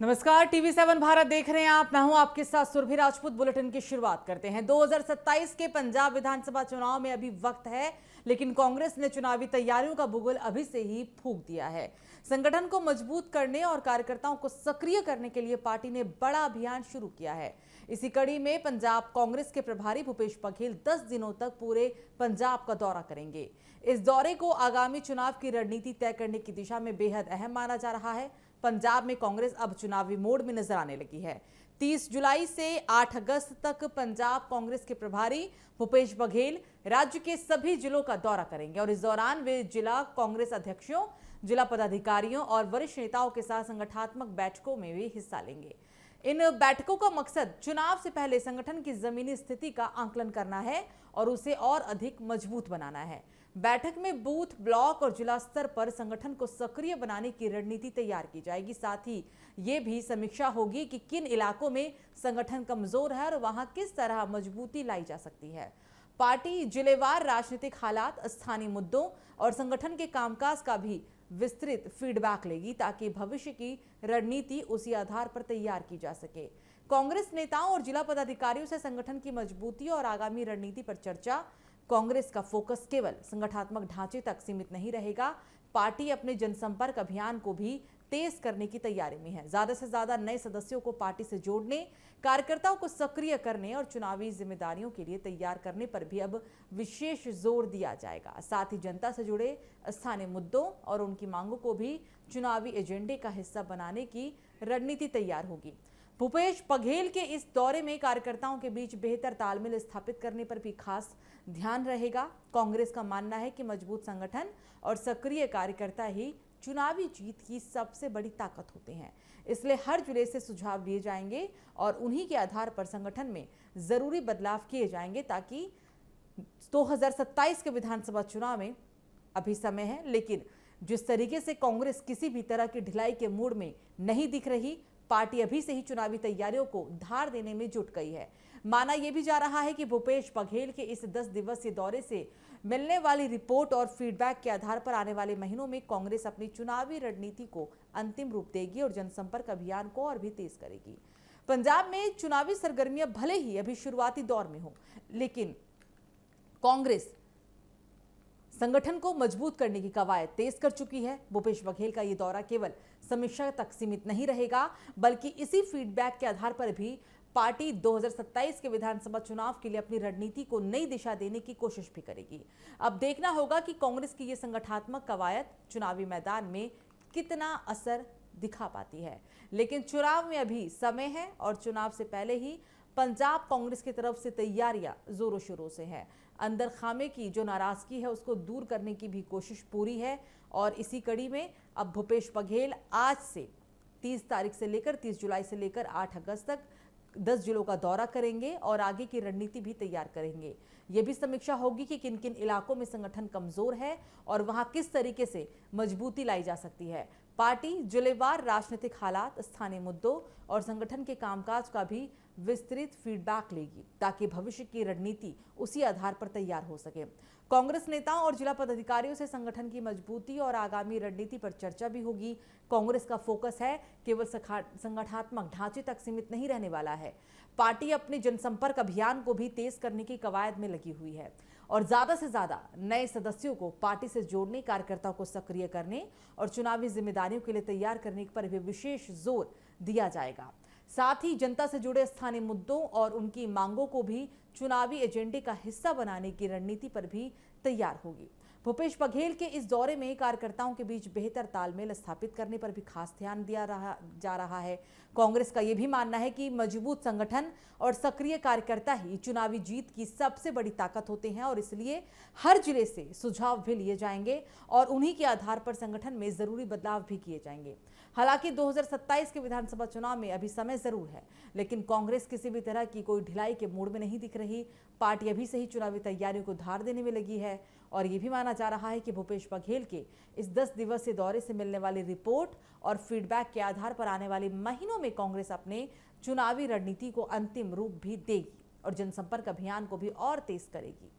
नमस्कार, टीवी7 भारत देख रहे हैं आप। मैं हूं आपके साथ सुरभि राजपूत। बुलेटिन की शुरुआत करते हैं। 2027 के पंजाब विधानसभा चुनाव में अभी वक्त है, लेकिन कांग्रेस ने चुनावी तैयारियों का बुगल अभी से ही फूंक दिया है। संगठन को मजबूत करने और कार्यकर्ताओं को सक्रिय करने के लिए पार्टी ने बड़ा अभियान शुरू किया है। इसी कड़ी में पंजाब कांग्रेस के प्रभारी भूपेश बघेल 10 दिनों तक पूरे पंजाब का दौरा करेंगे। इस दौरे को आगामी चुनाव की रणनीति तय करने की दिशा में बेहद अहम माना जा रहा है। पंजाब में कांग्रेस अब चुनावी मोड में नजर आने लगी है। 30 जुलाई से 8 अगस्त तक पंजाब कांग्रेस के प्रभारी भूपेश बघेल राज्य के सभी जिलों का दौरा करेंगे और इस दौरान वे जिला कांग्रेस अध्यक्षों, जिला पदाधिकारियों और वरिष्ठ नेताओं के साथ संगठनात्मक बैठकों में भी हिस्सा लेंगे। इन बैठकों का मकसद चुनाव से पहले संगठन की जमीनी स्थिति का आकलन करना है और उसे और अधिक मजबूत बनाना है। बैठक में बूथ, ब्लॉक और जिला स्तर पर संगठन को सक्रिय बनाने की रणनीति तैयार की जाएगी। साथ ही ये भी समीक्षा होगी कि किन इलाकों में संगठन कमजोर है और वहां किस तरह मजबूती लाई जा सकती है। पार्टी जिलेवार राजनीतिक हालात, स्थानीय मुद्दों और संगठन के कामकाज का भी विस्तृत फीडबैक लेगी ताकि भविष्य की रणनीति उसी आधार पर तैयार की जा सके। कांग्रेस नेताओं और जिला पदाधिकारियों से संगठन की मजबूती और आगामी रणनीति पर चर्चा। कांग्रेस का फोकस केवल संगठनात्मक ढांचे तक सीमित नहीं रहेगा। पार्टी अपने जनसंपर्क अभियान को भी तेज करने की तैयारी में है। ज्यादा से ज्यादा नए सदस्यों को पार्टी से जोड़ने, कार्यकर्ताओं को सक्रिय करने और चुनावी जिम्मेदारियों के लिए तैयार करने पर भी अब विशेष जोर दिया जाएगा। साथ ही जनता से जुड़े स्थानीय मुद्दों और उनकी मांगों को भी चुनावी एजेंडे का हिस्सा बनाने की रणनीति तैयार होगी। भूपेश बघेल के इस दौरे में कार्यकर्ताओं के बीच बेहतर तालमेल स्थापित करने पर भी खास ध्यान रहेगा। कांग्रेस का मानना है कि मजबूत संगठन और सक्रिय कार्यकर्ता ही चुनावी जीत की सबसे बड़ी ताकत होते हैं। इसलिए हर जिले से सुझाव लिए जाएंगे और उन्हीं के आधार पर संगठन में जरूरी बदलाव किए जाएंगे ताकि 2027 के विधानसभा चुनाव में अभी समय है, लेकिन जिस तरीके से कांग्रेस किसी भी तरह की ढिलाई के मूड में नहीं दिख रही, पार्टी अभी से ही चुनावी तैयारियों को धार देने में जुट गई है। माना यह भी जा रहा है कि भूपेश बघेल के इस 10 दिवसीय दौरे से मिलने वाली रिपोर्ट और फीडबैक के आधार पर आने वाले महीनों में कांग्रेस अपनी चुनावी रणनीति को अंतिम रूप देगी और जनसंपर्क अभियान को और भी तेज करेगी। पंजाब में चुनावी सरगर्मियां भले ही अभी शुरुआती दौर में हो, लेकिन कांग्रेस संगठन को मजबूत करने की कवायद तेज कर चुकी है। भूपेश बघेल का यह दौरा केवल समीक्षा तक सीमित नहीं रहेगा, बल्कि इसी फीडबैक के आधार पर भी पार्टी 2027 के विधानसभा चुनाव के लिए अपनी रणनीति को नई दिशा देने की कोशिश भी करेगी। अब देखना होगा कि कांग्रेस की यह संगठनात्मक कवायद चुनावी मैदान में कितना असर दिखा पाती है। लेकिन चुनाव में अभी समय है और चुनाव से पहले ही पंजाब कांग्रेस की तरफ से तैयारियां जोरों शोरों से है। अंदर खामे की जो नाराजगी है उसको दूर करने की भी कोशिश पूरी है और इसी कड़ी में अब भूपेश बघेल आज से 30 जुलाई से लेकर 8 अगस्त तक 10 जिलों का दौरा करेंगे और आगे की रणनीति भी तैयार करेंगे। यह भी समीक्षा होगी कि किन किन इलाकों में संगठन कमजोर है और वहां किस तरीके से मजबूती लाई जा सकती है। पार्टी जिलेवार राजनीतिक हालात, स्थानीय मुद्दों और संगठन के कामकाज का भी विस्तृत फीडबैक लेगी ताकि भविष्य की रणनीति उसी आधार पर तैयार हो सके। कांग्रेस नेताओं और जिला पदाधिकारियों से संगठन की मजबूती और आगामी रणनीति पर चर्चा भी होगी। कांग्रेस का फोकस है केवल संगठनात्मक ढांचे तक सीमित नहीं रहने वाला है। पार्टी अपने जनसंपर्क अभियान को भी तेज करने की कवायद में लगी हुई है और ज्यादा से ज्यादा नए सदस्यों को पार्टी से जोड़ने, कार्यकर्ताओं को सक्रिय करने और चुनावी जिम्मेदारियों के लिए तैयार करने पर भी विशेष जोर दिया जाएगा। साथ ही जनता से जुड़े स्थानीय मुद्दों और उनकी मांगों को भी चुनावी एजेंडे का हिस्सा बनाने की रणनीति पर भी तैयार होगी। भूपेश बघेल के इस दौरे में कार्यकर्ताओं के बीच बेहतर तालमेल स्थापित करने पर भी खास ध्यान दिया जा रहा है। कांग्रेस का यह भी मानना है कि मजबूत संगठन और सक्रिय कार्यकर्ता ही चुनावी जीत की सबसे बड़ी ताकत होते हैं और इसलिए हर जिले से सुझाव भी लिए जाएंगे और उन्हीं के आधार पर संगठन में जरूरी बदलाव भी किए जाएंगे। हालांकि 2027 के विधानसभा चुनाव में अभी समय जरूर है, लेकिन कांग्रेस किसी भी तरह की कोई ढिलाई के मूड में नहीं दिख रही। पार्टी अभी से ही चुनावी तैयारियों को धार देने में लगी है और यह भी माना जा रहा है कि भूपेश बघेल के इस 10 दिवसीय दौरे से मिलने वाली रिपोर्ट और फीडबैक के आधार पर आने वाले महीनों में कांग्रेस अपने चुनावी रणनीति को अंतिम रूप भी देगी और जनसंपर्क अभियान को भी और तेज करेगी।